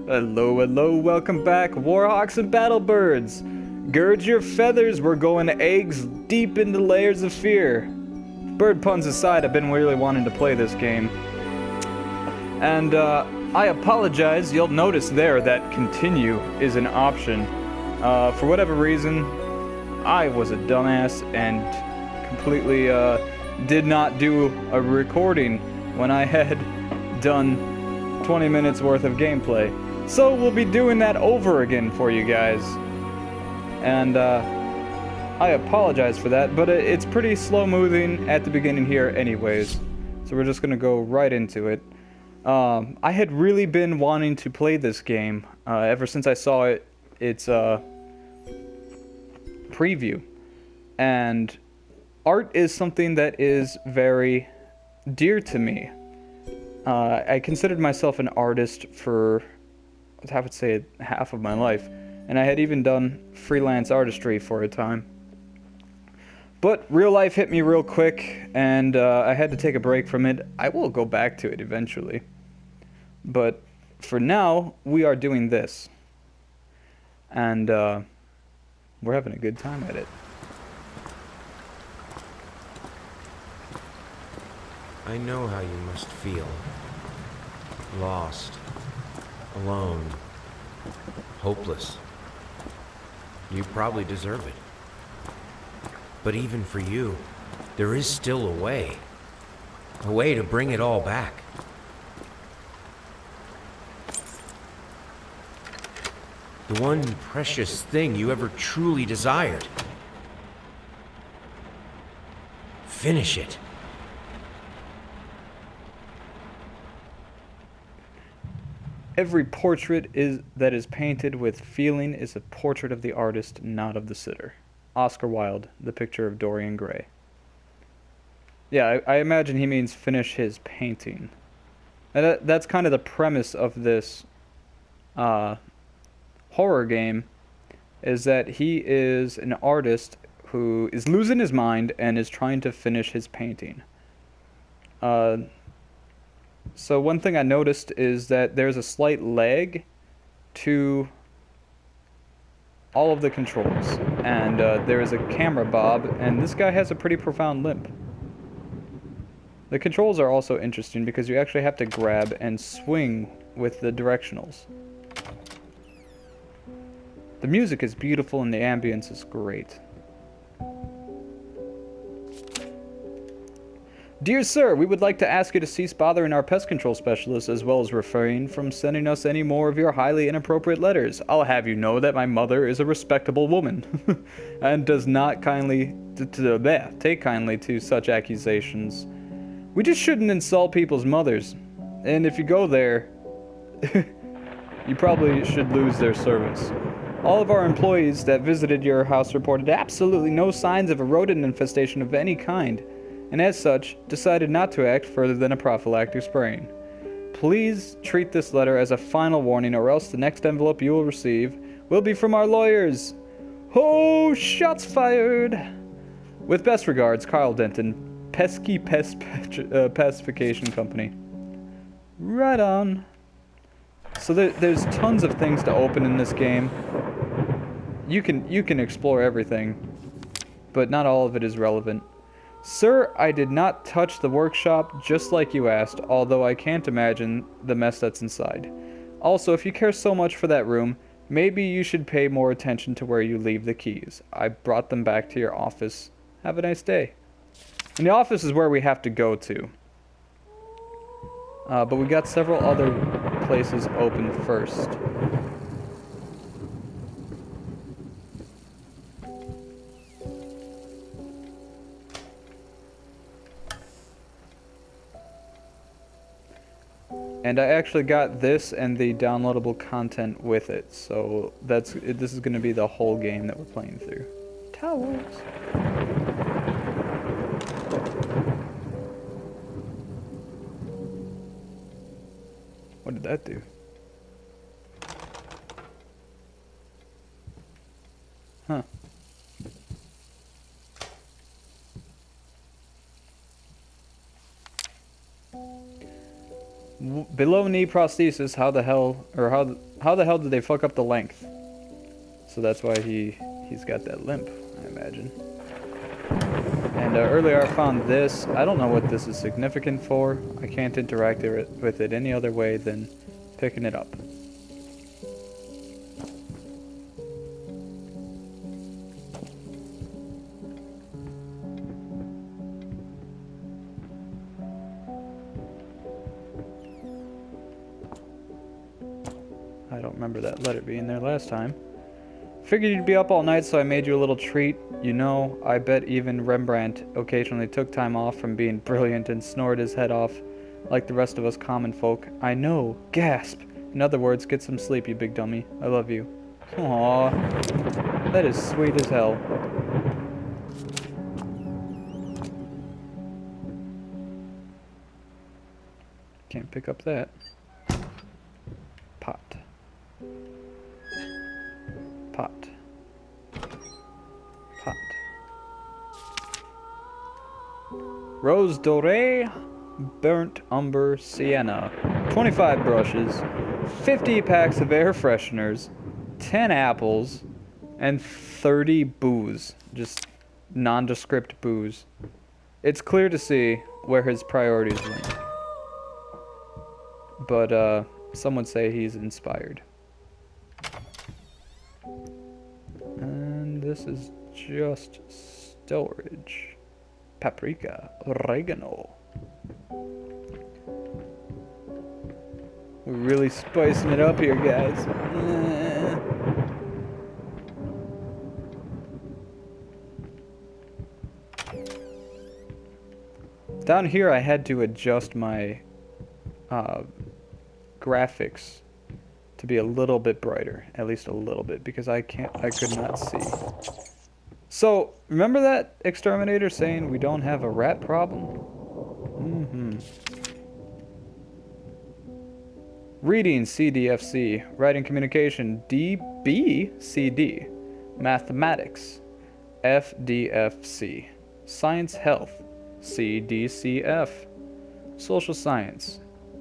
Hello, hello, welcome back, Warhawks and Battlebirds! Gird your feathers, we're going eggs deep into layers of fear. Bird puns aside, I've been really wanting to play this game. And, I apologize, you'll notice there that continue is an option. For whatever reason, I was a dumbass and completely, did not do a recording when I had done 20 minutes worth of gameplay. So we'll be doing that over again for you guys. And I apologize for that, but it's pretty slow moving at the beginning here anyways. So we're just gonna go right into it. I had really been wanting to play this game ever since I saw its preview. And art is something that is very dear to me. I considered myself an artist for, I would say, half of my life, and I had even done freelance artistry for a time. But real life hit me real quick, and I had to take a break from it. I will go back to it eventually. But for now, we are doing this. And we're having a good time at it. I know how you must feel. Lost. Alone. Hopeless. You probably deserve it. But even for you, there is still a way. A way to bring it all back. The one precious thing you ever truly desired. Finish it. Every portrait that is painted with feeling is a portrait of the artist, not of the sitter. Oscar Wilde, The Picture of Dorian Gray. Yeah, I imagine he means finish his painting. And that's kind of the premise of this horror game, is that he is an artist who is losing his mind and is trying to finish his painting. So one thing I noticed is that there's a slight lag to all of the controls, and there is a camera bob, and this guy has a pretty profound limp. The controls are also interesting because you actually have to grab and swing with the directionals. The music is beautiful and the ambience is great. Dear sir, we would like to ask you to cease bothering our pest control specialist as well as refrain from sending us any more of your highly inappropriate letters. I'll have you know that my mother is a respectable woman and does not take kindly to such accusations. We just shouldn't insult people's mothers. And if you go there, you probably should lose their service. All of our employees that visited your house reported absolutely no signs of a rodent infestation of any kind, and as such, decided not to act further than a prophylactic spraying. Please treat this letter as a final warning, or else the next envelope you will receive will be from our lawyers. Oh, shots fired! With best regards, Carl Denton, Pesky Pacification Company. Right on. So there's tons of things to open in this game. You can explore everything, but not all of it is relevant. Sir, I did not touch the workshop just like you asked, although I can't imagine the mess that's inside. Also, if you care so much for that room, maybe you should pay more attention to where you leave the keys. I brought them back to your office. Have a nice day. And the office is where we have to go to. But we got several other places open first. And I actually got this and the downloadable content with it, so this is going to be the whole game that we're playing through. Towels. What did that do? Huh. below knee prosthesis. How the hell, or how the hell did they fuck up the length? So that's why he's got that limp, I imagine. And earlier I found this. I don't know what this is significant for. I can't interact with it any other way than picking it up. I don't remember that letter being there last time. Figured you'd be up all night, so I made you a little treat. You know, I bet even Rembrandt occasionally took time off from being brilliant and snored his head off like the rest of us common folk. I know. Gasp. In other words, get some sleep, you big dummy. I love you. Aww. That is sweet as hell. Can't pick up that. Pot. Pot. Pot. Rose Doré, burnt umber sienna. 25 brushes, 50 packs of air fresheners, 10 apples, and 30 booze. Just nondescript booze. It's clear to see where his priorities went. But, some would say he's inspired. And this is just storage. Paprika, oregano. We're really spicing it up here, guys. Down here I had to adjust my graphics to be a little bit brighter, at least a little bit, because I could not see. So, remember that exterminator saying we don't have a rat problem? Reading CDFC, writing communication DBCD, mathematics FDFC, science health CDCF, social science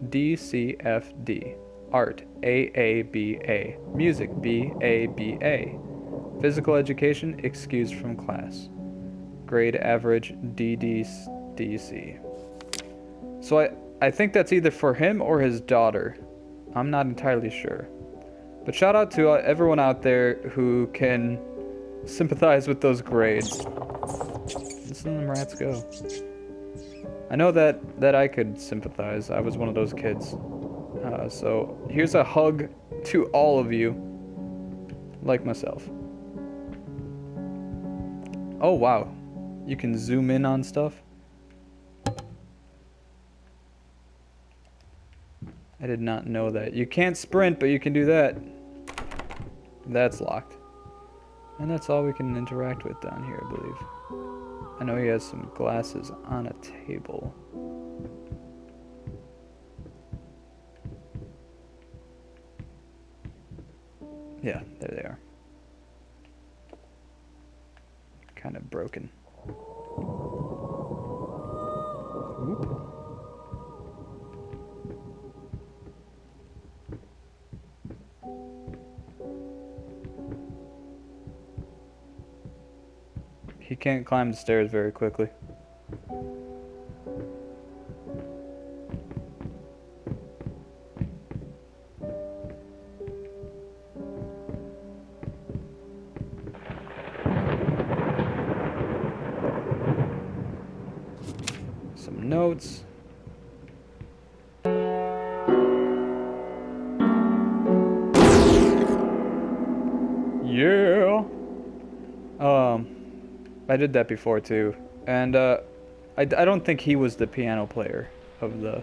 DCFD, art AABA, music BABA, physical education excused from class, grade average DDC. So I think that's either for him or his daughter. I'm not entirely sure. But shout out to everyone out there who can sympathize with those grades. Listen to them rats go. I know that I could sympathize. I was one of those kids. So here's a hug to all of you, like myself. Oh wow, you can zoom in on stuff. I did not know that. You can't sprint, but you can do that. That's locked. And that's all we can interact with down here, I believe. I know he has some glasses on a table. Yeah, there they are. Kind of broken. Oop. He can't climb the stairs very quickly. Some notes. Yeah. I did that before too, and I don't think he was the piano player of the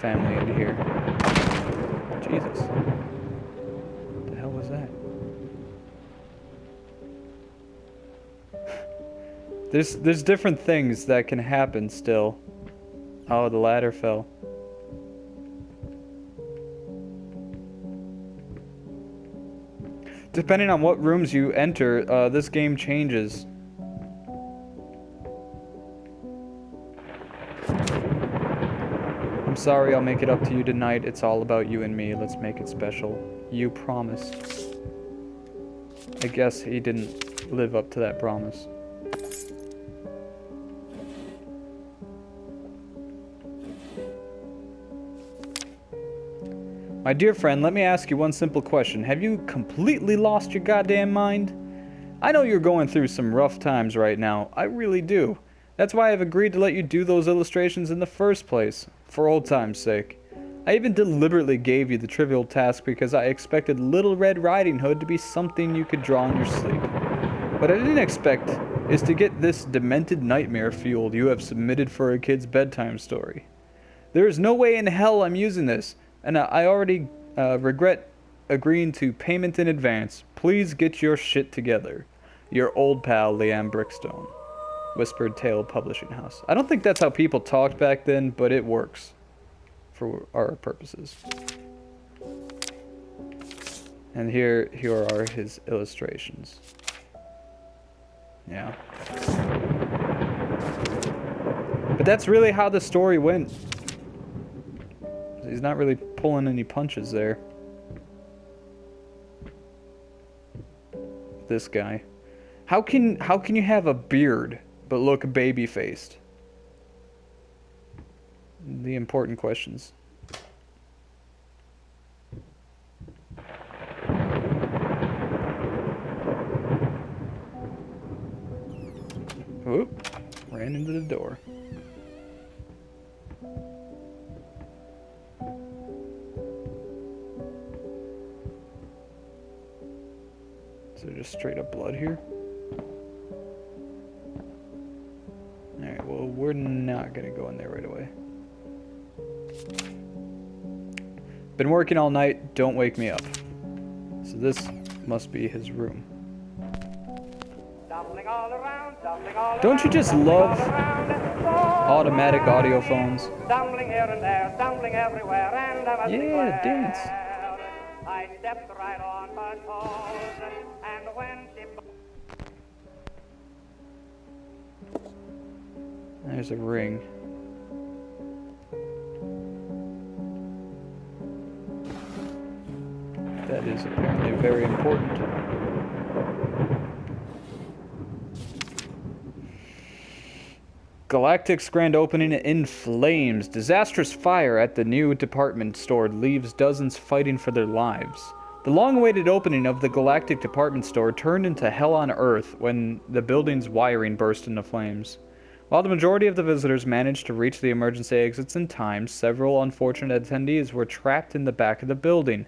family in here. Jesus. What the hell was that? There's different things that can happen still. Oh, the ladder fell. Depending on what rooms you enter, this game changes. sorry, I'll make it up to you tonight. It's all about you and me. Let's make it special. You promised. I guess he didn't live up to that promise. My dear friend, let me ask you one simple question. Have you completely lost your goddamn mind? I know you're going through some rough times right now. I really do. That's why I've agreed to let you do those illustrations in the first place, for old time's sake. I even deliberately gave you the trivial task because I expected Little Red Riding Hood to be something you could draw in your sleep. What I didn't expect is to get this demented nightmare fueled you have submitted for a kid's bedtime story. There is no way in hell I'm using this, and I already regret agreeing to payment in advance. Please get your shit together. Your old pal, Liam Brickstone. Whispered Tale Publishing House. I don't think that's how people talked back then, but it works for our purposes. And here are his illustrations. Yeah. But that's really how the story went. He's not really pulling any punches there. This guy. How can you have a beard but look baby-faced? The important questions. Oop, ran into the door. Is there just straight up blood here? Alright, well, we're not gonna go in there right away. Been working all night, don't wake me up. So this must be his room. Don't you just love automatic audio phones? Yeah, dance. I stepped right on her toes, and when she... There's a ring. That is apparently very important. Galactic's grand opening in flames. Disastrous fire at the new department store leaves dozens fighting for their lives. The long-awaited opening of the Galactic department store turned into hell on Earth when the building's wiring burst into flames. While the majority of the visitors managed to reach the emergency exits in time, several unfortunate attendees were trapped in the back of the building.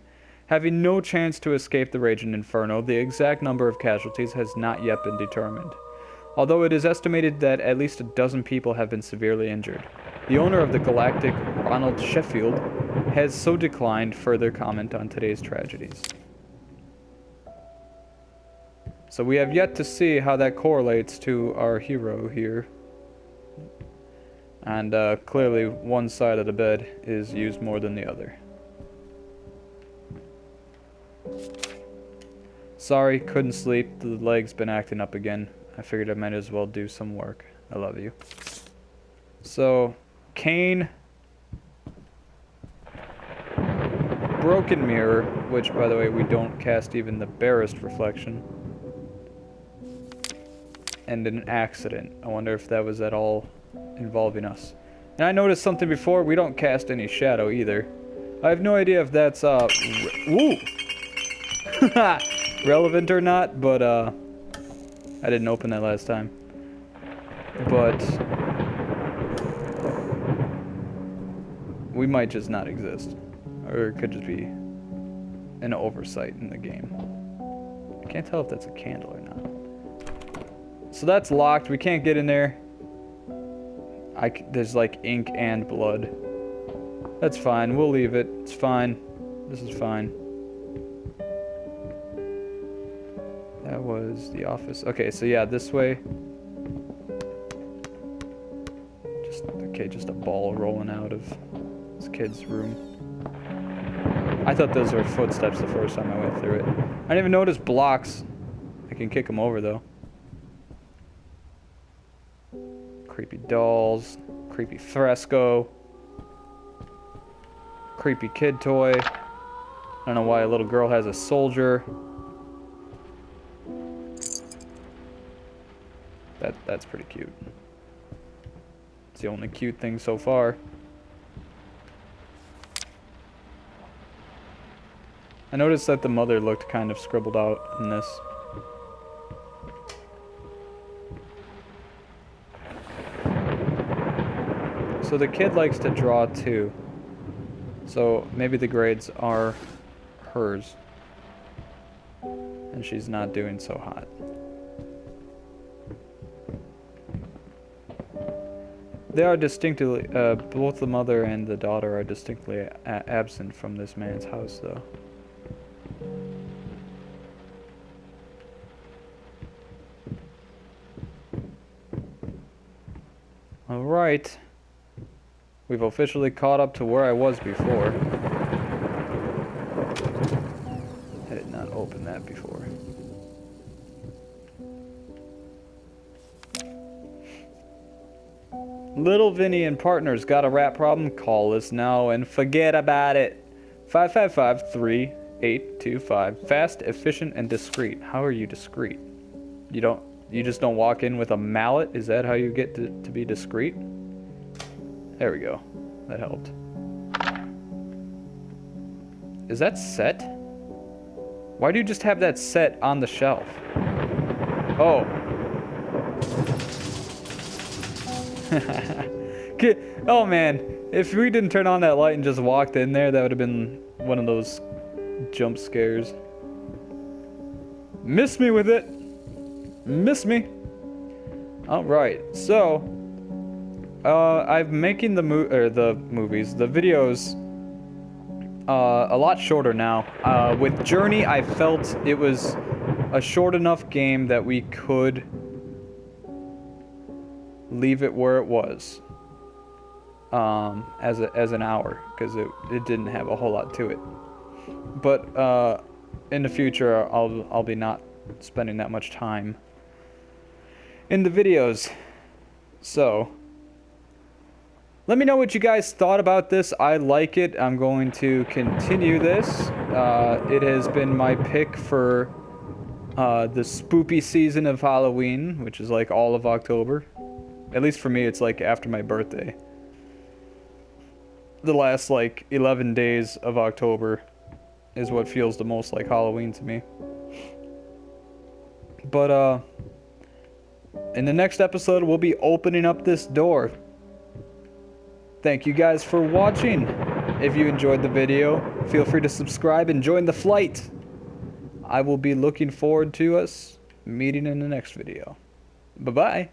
Having no chance to escape the raging inferno, the exact number of casualties has not yet been determined. Although it is estimated that at least a dozen people have been severely injured. The owner of the Galactic, Ronald Sheffield, has so declined further comment on today's tragedies. So we have yet to see how that correlates to our hero here. And clearly one side of the bed is used more than the other. Sorry, couldn't sleep. The leg's been acting up again. I figured I might as well do some work. I love you. So, Kane. Broken mirror, which, by the way, we don't cast even the barest reflection. And an accident. I wonder if that was at all involving us. And I noticed something before. We don't cast any shadow either. I have no idea if that's, woo! relevant or not, but, I didn't open that last time. But we might just not exist. Or it could just be an oversight in the game. I can't tell if that's a candle or not. So that's locked. We can't get in there. There's like ink and blood. That's fine. We'll leave it. It's fine. This is fine. That was the office. Okay, so yeah, this way. Just a ball rolling out of this kid's room. I thought those were footsteps the first time I went through it. I didn't even notice blocks. I can kick them over though. Creepy dolls. Creepy fresco. creepy kid toy. I don't know why a little girl has a soldier. That's pretty cute. It's the only cute thing so far. I noticed that the mother looked kind of scribbled out in this. So the kid likes to draw too. So maybe the grades are hers. And she's not doing so hot. They are distinctly, both the mother and the daughter are distinctly absent from this man's house, though. Alright. We've officially caught up to where I was before. I did not open that before. Little Vinny and partners got a rat problem? Call us now and forget about it. 555-3825. Fast, efficient, and discreet. How are you discreet? You just don't walk in with a mallet? Is that how you get to be discreet? There we go. That helped. Is that set? Why do you just have that set on the shelf? Oh. Oh man, if we didn't turn on that light and just walked in there, that would have been one of those jump scares. Miss me with it. Miss me. Alright, so I'm making the videos a lot shorter now. With Journey, I felt it was a short enough game that we could leave it where it was as an hour, because it didn't have a whole lot to it. But in the future, I'll be not spending that much time in the videos. So let me know what you guys thought about this. I like it. I'm going to continue this. It has been my pick for the spoopy season of Halloween, which is like all of October. At least for me, it's like after my birthday. The last like 11 days of October is what feels the most like Halloween to me. But in the next episode, we'll be opening up this door. Thank you guys for watching. If you enjoyed the video, feel free to subscribe and join the flight. I will be looking forward to us meeting in the next video. Bye-bye.